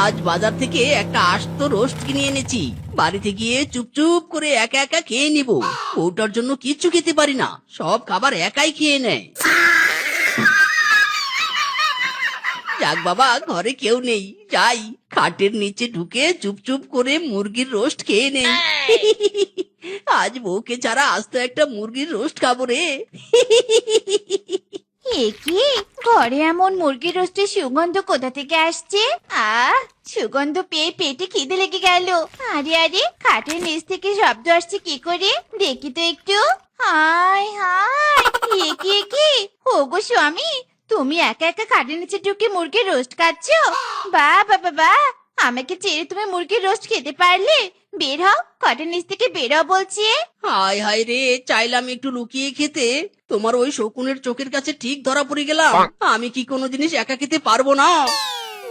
আজ বাজার থেকে একটা আস্ত রোস্ট কিনে এনেছি। বাড়িতে গিয়ে চুপচুপ করে একা একা খেয়ে নিব। বউটার জন্য কিচ্ছু খেতে পারি না, সব খাবার একাই খেয়ে নেয়। যাক বাবা, ঘরে কেউ নেই, যাই খাটের নিচে ঢুকে চুপচুপ করে মুরগির রোস্ট খেয়ে নেই। আজ বউকে ছাড়া আস্ত একটা মুরগির রোস্ট খাবো রে। এ কি, ঘরে এমন মুরগির রোস্টের সুগন্ধ কোথা থেকে আসছে? সুগন্ধ পেয়ে পেটে খিদে লেগে গেল। আরে আরে, খাটের নিচ থেকে শব্দ আসছে কি করে, দেখি তো একটু। হায় হায়, এ কি ওগো স্বামী, তুমি একা একা খাটের নিচে ঢুকে মুরগির রোস্ট খাচ্ছো? বাহ বাবা বাহ, আমাকে ছেড়ে তুমি মুরগির রোস্ট খেতে পারলে? বের হও, খাটের নিচ থেকে বের হও বলছি। হায় হায় রে, চাইলাম একটু লুকিয়ে খেতে, তোমার ওই শকুনের চোখের কাছে ঠিক ধরা পড়ে গেলাম। আমি কি কোনো জিনিস একা খেতে পারবো না?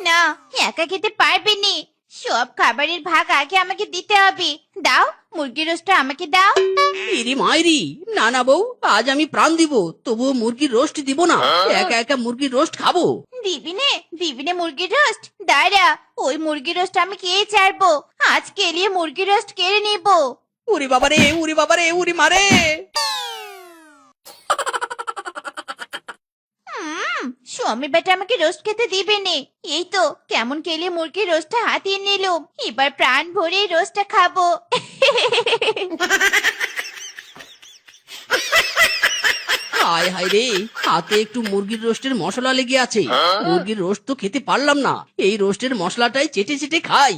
না, একা খেতে পারবে নি, সব খাবারের ভাগ আগে আমাকে দিতে হবে। দাও, মুরগির রোস্টটা আমাকে দাও। ইরি মাইরি, না না বউ, আজ আমি প্রাণ দিব, তবুও মুরগির রোস্ট দিব না। একা একা মুরগির রোস্ট খাবো? দিবি নে মুরগির রোস্ট? দাঁড়া, ওই মুরগির রোস্ট আমি খেয়ে ছাড়বো। আজ কেলিয়ে মুরগির রোস্ট কেড়ে নিবো। উরি বাবারে, উরি বাবারে, উরি মারে। স্বামী বেটা আমাকে রোস্ট খেতে দিবে নে। এই তো কেমন কেলিয়ে মুরগির রোস্টটা হাতিয়ে নিলুম, এবার প্রাণ ভরে রোস্টটা খাবো। হায় হায় রে, হাতে একটু মুরগির রোস্টের মশলা লেগে আছে। মুরগির রোস্ট তো খেতে পারলাম না, এই রোস্টের মশলাটাই চেটে চেটে খাই।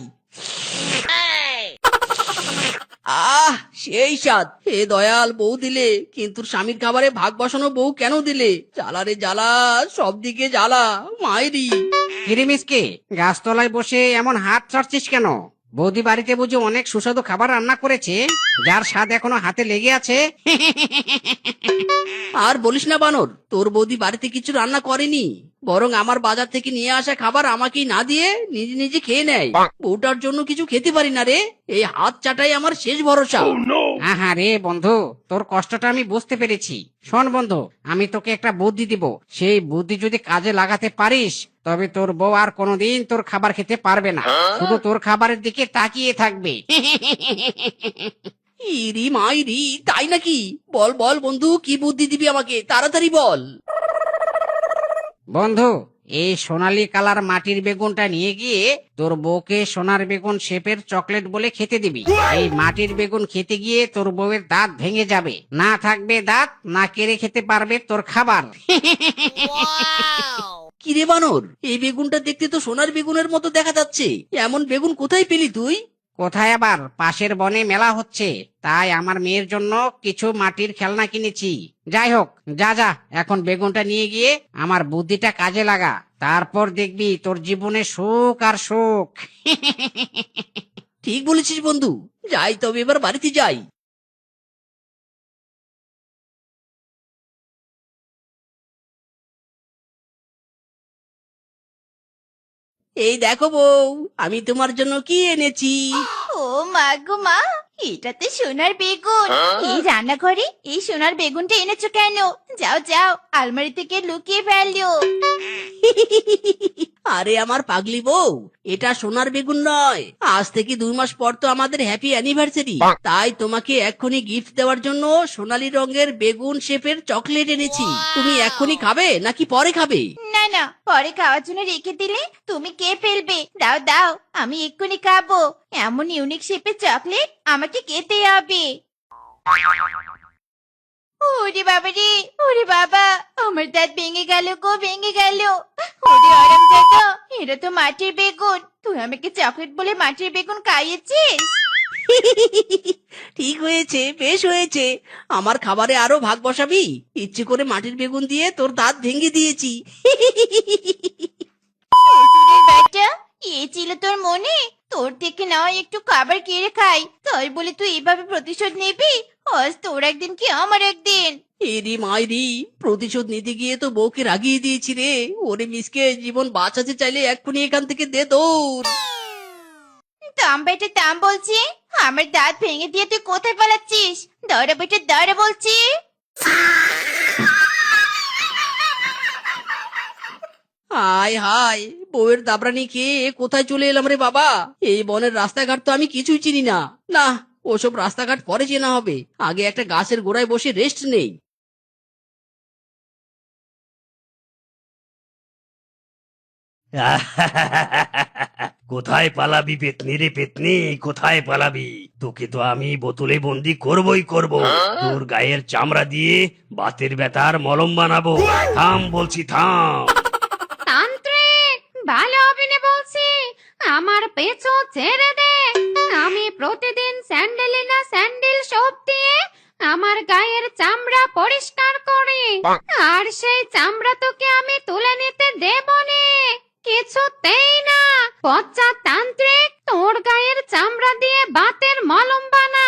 আহ, সেই স্বাদ। হে দয়াল, বউ দিলে, কিন্তু স্বামীর খাবারে ভাগ বসানো বউ কেন দিলে? জ্বালা রে জ্বালা, সব দিকে জ্বালা মাইরি। কিরিমিসকে, গাছতলায় বসে এমন হাত ছাড়ছিস কেন? বৌদি বাড়িতে বুঝি অনেক সুস্বাদু খাবার রান্না করেছে, যার স্বাদ এখনো হাতে লেগে আছে। আর বলিস না বানর, তোর বৌদি বাড়িতে কিছু রান্না করেনি, বরং আমার বাজার থেকে নিয়ে আসা খাবার আমাকেই না দিয়ে নিজে নিজে খেয়ে নেয়। বউটার জন্য কিছু খেতে পারি না রে, এই হাত চাটাই আমার শেষ ভরসা। আহা রে বন্ধু, তোর কষ্টটা আমি বুঝতে পেরেছি। শোন বন্ধু, আমি তোকে একটা বুদ্ধি দিব, সেই বুদ্ধি যদি কাজে লাগাতে পারিস তবে তোর বউ আর কোনোদিন তোর খাবার খেতে পারবে না, শুধু তোর খাবারের দিকে তাকিয়ে থাকবে। ইরি মাইরি, তাই নাকি? বল বল বন্ধু, কি বুদ্ধি দিবি আমাকে, তাড়াতাড়ি বল। বন্ধু, এই সোনালী কালার মাটির বেগুনটা নিয়ে গিয়ে তোর বউকে সোনার বেগুন শেপের চকলেট বলে খেতে দিবি। এই মাটির বেগুন খেতে গিয়ে তোর বউয়ের দাঁত ভেঙে যাবে, না থাকবে দাঁত, না কেড়ে খেতে পারবে তোর খাবার। কিরে বানর, এই বেগুনটা দেখতে তো সোনার বেগুনের মতো দেখা যাচ্ছে, এমন বেগুন কোথায় পেলি তুই? কোথায় আবার, পাশের বনে মেলা হচ্ছে, তাই আমার মেয়ের জন্য কিছু মাটির খেলনা কিনেছি। যাই হোক, যা যা, এখন বেগুনটা নিয়ে গিয়ে আমার বুদ্ধিটা কাজে লাগা, তারপর দেখবি তোর জীবনে সুখ আর সুখ। ঠিক বলেছিস বন্ধু, যাই তবে এবার বাড়িতে যাই। এই দেখো বউ, আমি তোমার জন্য কি এনেছি। ও মা গো মা, এটাতে সোনার বেগুন। এই রান্নাঘরে এই সোনার বেগুনটা এনেছো কেন? যাও যাও, আলমারি থেকে লুকিয়ে ফেললো। আরে আমার পাগলি বউ, এটা সোনার বেগুন নয়, আজ থেকে 2 মাস পর তো আমাদের হ্যাপি অ্যানিভার্সারি, তাই তোমাকে এক্ষুনি গিফট দেওয়ার জন্য সোনালী রঙের বেগুন শেপের চকলেট এনেছি। তুমি এক্ষুনি খাবে নাকি পরে খাবে? না না, পরে খাওয়ার জন্য রেখে দিলে তুমি কে ফেলবে। দাও দাও, আমি এক্ষুনি খাবো। এমন ইউনিক শেপের চকলেট আমাকে খেতে হবে। ওরে বাবা রে, ওরে বাবা, আমার দাঁত ভেঙে গেল গো, ভেঙে গেল। ওরে আরামজাদা, এটা তো মাটির বেগুন। তুই আমাকে চকলেট বলে মাটির বেগুন খাইয়েছিস। ঠিক হয়েছে, বেশ হয়েছে। আমার খাবারে আরো ভাগ বসাবি? ইচ্ছে করে মাটির বেগুন দিয়ে তোর দাঁত ভেঙে দিয়েছি। শ্বশুরের বেটা, এ ছিল তোর মনে? তোর থেকে না হয় একটু খাবার কেড়ে খাই, তাই বলে তুই এভাবে প্রতিশোধ নিবি? আজ তোর একদিন কি আমার একদিন। এরি মাইরি, প্রতিশোধ নিতে গিয়ে তো বউকে রাগিয়ে দিয়েছি রে। ওরে মিসকে, জীবন বাঁচাতে চাইলে এক্ষুনি এখান থেকে দে দৌড়। দাম বেটে দাম বলছি, আমার দাঁত ভেঙে দিয়ে তুই কোথায় পালাচ্ছিস? দাঁড়া বেটে দাঁড়া বলছি। হায় হায়, বউয়ের দাবরানি খেয়ে কোথায় চলে এলাম রে বাবা। এই বনের রাস্তাঘাট তো আমি কিছুই চিনি না। না, ওসব রাস্তাঘাট পরে চেনা হবে, আগে একটা গাছের গোড়ায় বসে রেস্ট নেই। কোথায় পালাবি পেতনি রে পেতনি, কোথায় পালাবি? তোকে তো আমি বোতলে বন্দি করবই করব। তোর গায়ের চামড়া দিয়ে বাতের ব্যথার মলম বানাবো। থাম বলছি, থাম। তান্ত্রিক, ভালো হবে না বলছি, আমার পেছু ছেড়ে দে। আমি প্রতিদিন স্যান্ডেলে না স্যান্ডেল সোপ দিয়ে আমার গায়ের চামড়া পরিষ্কার করি, আর সেই চামড়া তোকে আমি তুলে নিতে দেব নে, কিছুতেই না। পচা তান্ত্রিক, তোর গায়ের চামড়া দিয়ে বাতের মলম বানা।